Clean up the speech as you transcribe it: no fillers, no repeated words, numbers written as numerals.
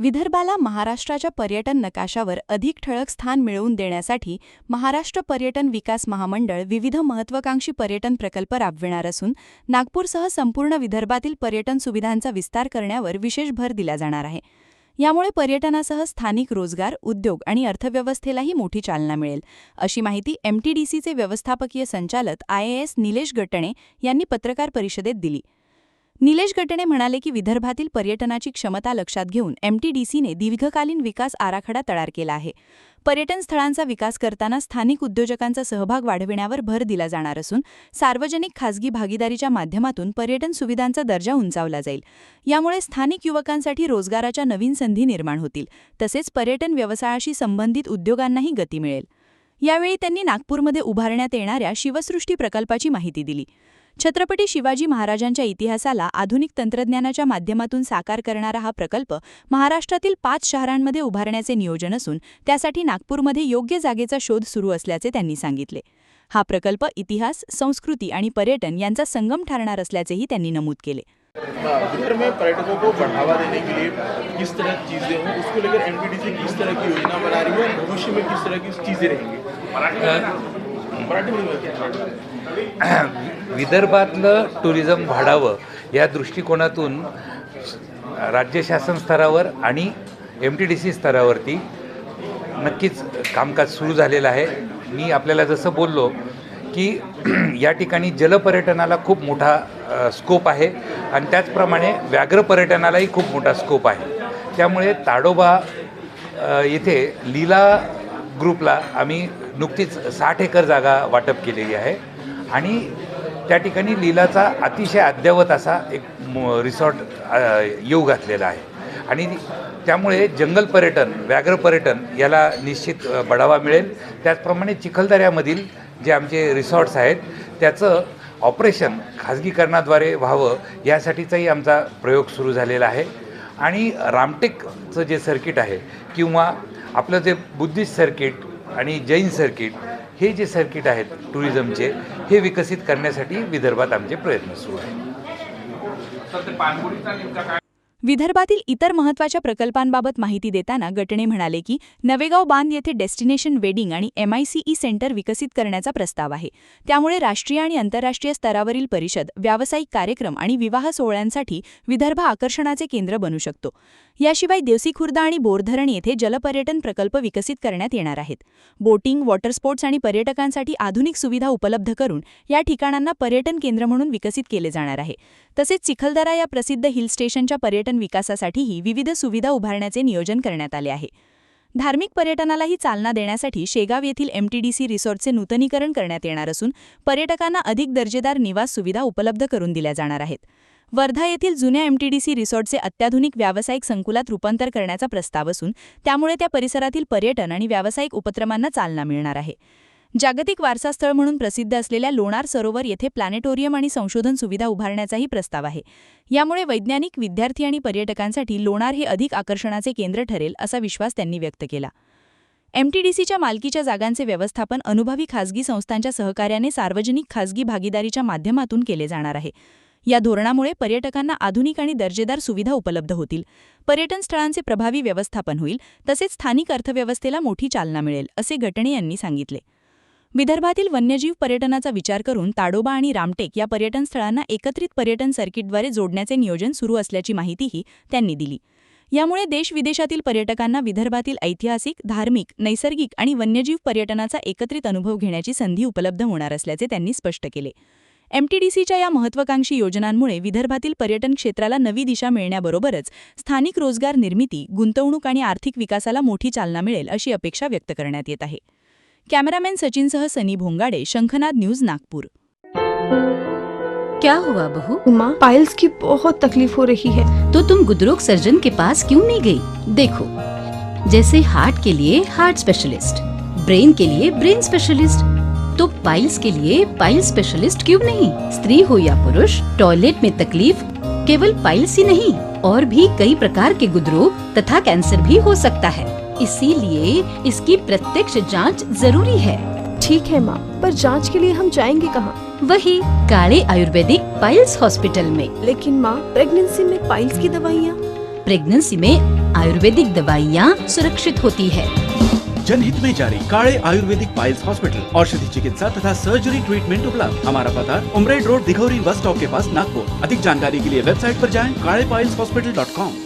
विदर्भाला महाराष्ट्राच्या पर्यटन नकाशावर अधिक ठळक स्थान मिळवून देण्यासाठी महाराष्ट्र पर्यटन विकास महामंडळ विविध महत्त्वाकांक्षी पर्यटन प्रकल्प राबविणार असून नागपूरसह संपूर्ण विदर्भातील पर्यटन सुविधांचा विस्तार करण्यावर विशेष भर दिला जाणार आहे. यामुळे पर्यटनासह स्थानिक रोजगार, उद्योग आणि अर्थव्यवस्थेलाही मोठी चालना मिळेल, अशी माहिती MTDCचे व्यवस्थापकीय संचालक IAS निलेश गटणे यांनी पत्रकार परिषदेत दिली. निलेश गटणे म्हणाले की विदर्भातील पर्यटनाची क्षमता लक्षात घेऊन MTDCने दीर्घकालीन विकास आराखडा तयार केला आहे. पर्यटन स्थळांचा विकास करताना स्थानिक उद्योजकांचा सहभाग वाढविण्यावर भर दिला जाणार असून सार्वजनिक खासगी भागीदारीच्या माध्यमातून पर्यटन सुविधांचा दर्जा उंचावला जाईल. यामुळे स्थानिक युवकांसाठी रोजगाराच्या नवीन संधी निर्माण होतील, तसेच पर्यटन व्यवसायाशी संबंधित उद्योगांनाही गती मिळेल. यावेळी त्यांनी नागपूरमध्ये उभारण्यात येणाऱ्या शिवसृष्टी प्रकल्पाची माहिती दिली. छत्रपती शिवाजी महाराजांच्या इतिहासाला आधुनिक तंत्रज्ञानाच्या माध्यमातून साकार करणारा हा प्रकल्प महाराष्ट्रातील 5 शहरांमध्ये उभारण्याचे नियोजन असून त्यासाठी नागपूरमध्ये योग्य जागेचा शोध सुरू असल्याचे त्यांनी सांगितले. हा प्रकल्प इतिहास, संस्कृती आणि पर्यटन यांचा संगम ठरणार असल्याचेही त्यांनी नमूद केले. विदर्भ में पर्यटकों को बढ़ावा देने के लिए किस तरह की चीज़ें हों, उसको लेकर MTDC किस तरह की योजना बना रही है, भविष्य में किस तरह की चीज़ें रहेंगी. विदर्भातलं टुरिझम वाढावं या दृष्टिकोनातून राज्य शासन स्तरावर आणि MTDC स्तरावरती नक्कीच कामकाज सुरू झालेलं आहे. मी आपल्याला जसं बोललो की या ठिकाणी जलपर्यटनाला खूप मोठा स्कोप आहे आणि त्याचप्रमाणे व्याघ्र पर्यटनालाही खूप मोठा स्कोप आहे. त्यामुळे ताडोबा येथे लीला ग्रुपला आम्ही नुकतीच 60 एकर जागा वाटप केलेली आहे आणि त्या ठिकाणी लीलाचा अतिशय अद्ययावत असा एक रिसॉर्ट येऊ घातलेला आहे आणि त्यामुळे जंगल पर्यटन, व्याघ्र पर्यटन याला निश्चित बढावा मिळेल. त्याचप्रमाणे चिखलदऱ्यामधील जे आमचे रिसॉर्ट्स आहेत त्याचं ऑपरेशन खाजगीकरणाद्वारे व्हावं यासाठीचाही आमचा प्रयोग सुरू झालेला आहे आणि रामटेकचं जे सर्किट आहे किंवा आपलं जे बुद्धिस्ट सर्किट आणि जैन सर्किट हे जे सर्किट आहेत टुरिझमचे हे विकसित करण्यासाठी विदर्भात आमचे प्रयत्न सुरू आहेत. विदर्भातील इतर महत्त्वाच्या प्रकल्पांबाबत माहिती देताना गटणे म्हणाले की नवेगाव बांध येथे डेस्टिनेशन वेडिंग आणि MICE सेंटर विकसित करण्याचा प्रस्ताव आहे. त्यामुळे राष्ट्रीय आणि आंतरराष्ट्रीय स्तरावरील परिषद, व्यावसायिक कार्यक्रम आणि विवाह सोहळ्यांसाठी विदर्भ आकर्षणाचे केंद्र बनू शकतो. याशिवाय देवसी खुर्द आणि बोरधरण येथे जलपर्यटन प्रकल्प विकसित करण्यात येणार आहेत. बोटिंग, वॉटर स्पोर्ट्स आणि पर्यटकांसाठी आधुनिक सुविधा उपलब्ध करून या ठिकाणांना पर्यटन केंद्र म्हणून विकसित केले जाणार आहे. तसेच चिखलदरा या प्रसिद्ध हिल स्टेशनच्या पर्यटन विकासासाठीही विविध सुविधा उभारण्याचे नियोजन करण्यात आले आहे. धार्मिक पर्यटनालाही चालना देण्यासाठी शेगाव येथील MTDC रिसॉर्टचे नूतनीकरण करण्यात येणार असून पर्यटकांना अधिक दर्जेदार निवास सुविधा उपलब्ध करून दिल्या जाणार आहेत. वर्धा येथील जुन्या MTDC रिसॉर्टचे अत्याधुनिक व्यावसायिक संकुलात रूपांतर करण्याचा प्रस्ताव असून त्यामुळे त्या परिसरातील पर्यटन आणि व्यावसायिक उपक्रमांना चालना मिळणार आहे. जागतिक वारसा स्थळ म्हणून प्रसिद्ध असलेल्या लोणार सरोवर येथे प्लॅनेटोरियम आणि संशोधन सुविधा उभारण्याचाही प्रस्ताव आहे. यामुळे वैज्ञानिक, विद्यार्थी आणि पर्यटकांसाठी लोणार हे अधिक आकर्षणाचे केंद्र ठरेल असा विश्वास त्यांनी व्यक्त केला. MTDCच्या मालकीच्या जागांचे व्यवस्थापन अनुभवी खासगी संस्थांच्या सहकार्याने सार्वजनिक खासगी भागीदारीच्या माध्यमातून केले जाणार आहे. या धोरणामुळे पर्यटकांना आधुनिक आणि दर्जेदार सुविधा उपलब्ध होतील, पर्यटन स्थळांचे प्रभावी व्यवस्थापन होईल, तसेच स्थानिक अर्थव्यवस्थेला मोठी चालना मिळेल, असे गटणे यांनी सांगितले. विदर्भातील वन्यजीव पर्यटनाचा विचार करून ताडोबा आणि रामटेक या पर्यटन स्थळांना एकत्रित पर्यटन सर्किटद्वारे जोडण्याचे नियोजन सुरू असल्याची माहितीही त्यांनी दिली. यामुळे देश-विदेशातील पर्यटकांना विदर्भातील ऐतिहासिक, धार्मिक, नैसर्गिक आणि वन्यजीव पर्यटनाचा एकत्रित अनुभव घेण्याची संधी उपलब्ध होणार असल्याचे त्यांनी स्पष्ट केले. MTDCच्या या महत्त्वाकांक्षी योजनांमुळे विदर्भातील पर्यटन क्षेत्राला नवी दिशा मिळण्याबरोबरच स्थानिक रोजगार निर्मिती, गुंतवणूक आणि आर्थिक विकासाला मोठी चालना मिळेल अशी अपेक्षा व्यक्त करण्यात येत आहे. कैमरामैन सचिनसह सनी भोंगाडे, शंखनाद न्यूज, नागपुर. क्या हुआ बहू? माँ, पाइल्स की बहुत तकलीफ हो रही है. तो तुम गुदरोग सर्जन के पास क्यों नहीं गई? देखो, जैसे हार्ट के लिए हार्ट स्पेशलिस्ट, ब्रेन के लिए ब्रेन स्पेशलिस्ट, तो पाइल्स के लिए पाइल स्पेशलिस्ट क्यों नहीं? स्त्री हो या पुरुष, टॉयलेट में तकलीफ केवल पाइल्स ही नहीं और भी कई प्रकार के गुदरोग तथा कैंसर भी हो सकता है. इसीलिए इसकी प्रत्यक्ष जांच जरूरी है. ठीक है माँ, पर जांच के लिए हम जाएंगे कहाँ? वही काले आयुर्वेदिक पाइल्स हॉस्पिटल में. लेकिन माँ, प्रेगनेंसी में पाइल्स की दवाइयाँ? प्रेगनेंसी में आयुर्वेदिक दवाइयाँ सुरक्षित होती है। जनहित में जारी। काळे आयुर्वेदिक पाइल्स हॉस्पिटल, औषधि चिकित्सा तथा सर्जरी ट्रीटमेंट उपलब्ध। हमारा पता उमरेड रोड, दिघौरी बस स्टॉप के पास, नागपुर। अधिक जानकारी के लिए वेबसाइट पर जाएं kaalepailshhospital.com।